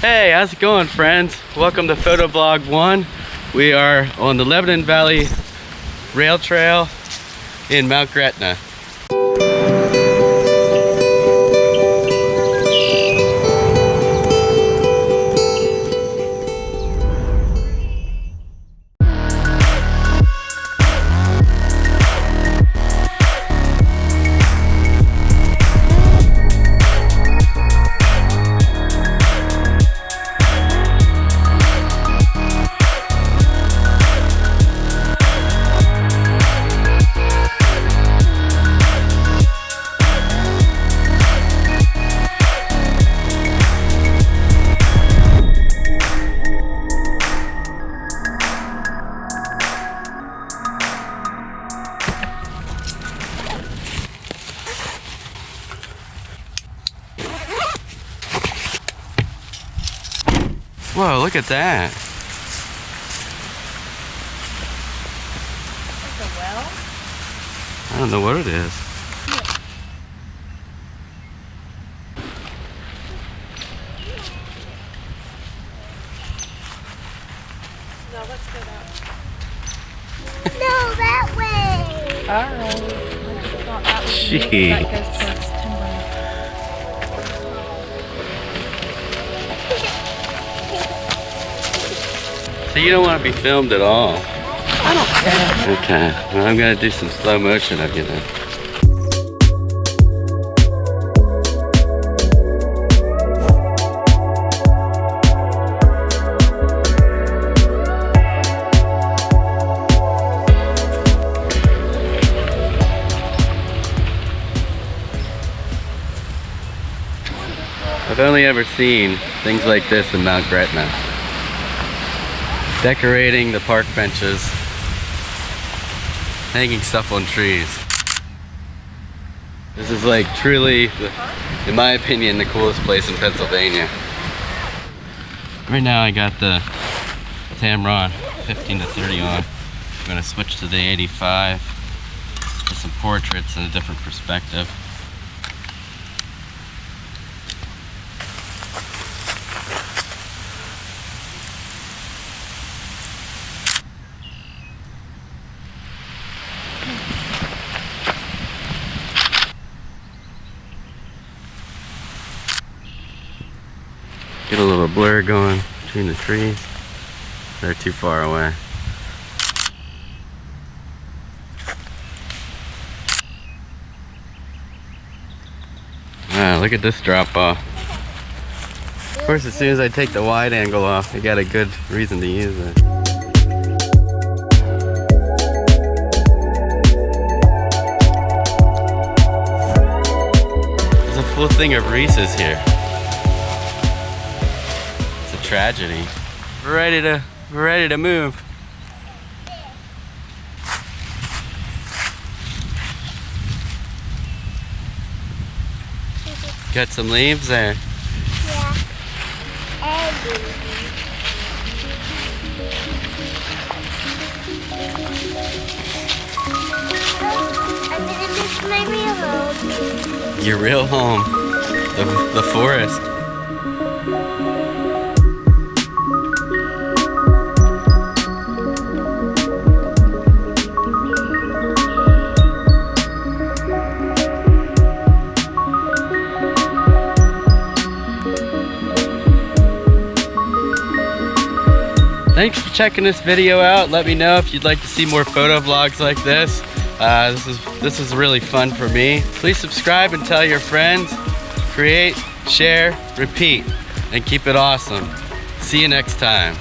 Hey, how's it going, friends? Welcome to Photo Vlog 1. We are on the Lebanon Valley Rail Trail in Mount Gretna. Whoa, look at that. Like a well? I don't know what it is. No, let's go that way. No, that way. Alright. I just thought that was Jeez. that goes towards timber. So you don't want to be filmed at all? I don't care. Okay, well, I'm gonna do some slow motion of you then. I've only ever seen things like this in Mount Gretna. Decorating the park benches, hanging stuff on trees. This is like truly, in my opinion, the coolest place in Pennsylvania. Right now I got the Tamron 15 to 30 on. I'm gonna switch to the 85 for some portraits and a different perspective. Get a little blur going between the trees. They're too far away. Wow, look at this drop off. Of course, as soon as I take the wide angle off, I got a good reason to use it. There's a full thing of Reese's here. Tragedy. We're ready to move. Got some leaves there. Yeah. I'm gonna miss my real home. Your real home. The forest. Thanks for checking this video out. Let me know if you'd like to see more photo vlogs like this. This is really fun for me. Please subscribe and tell your friends. Create, share, repeat, and keep it awesome. See you next time.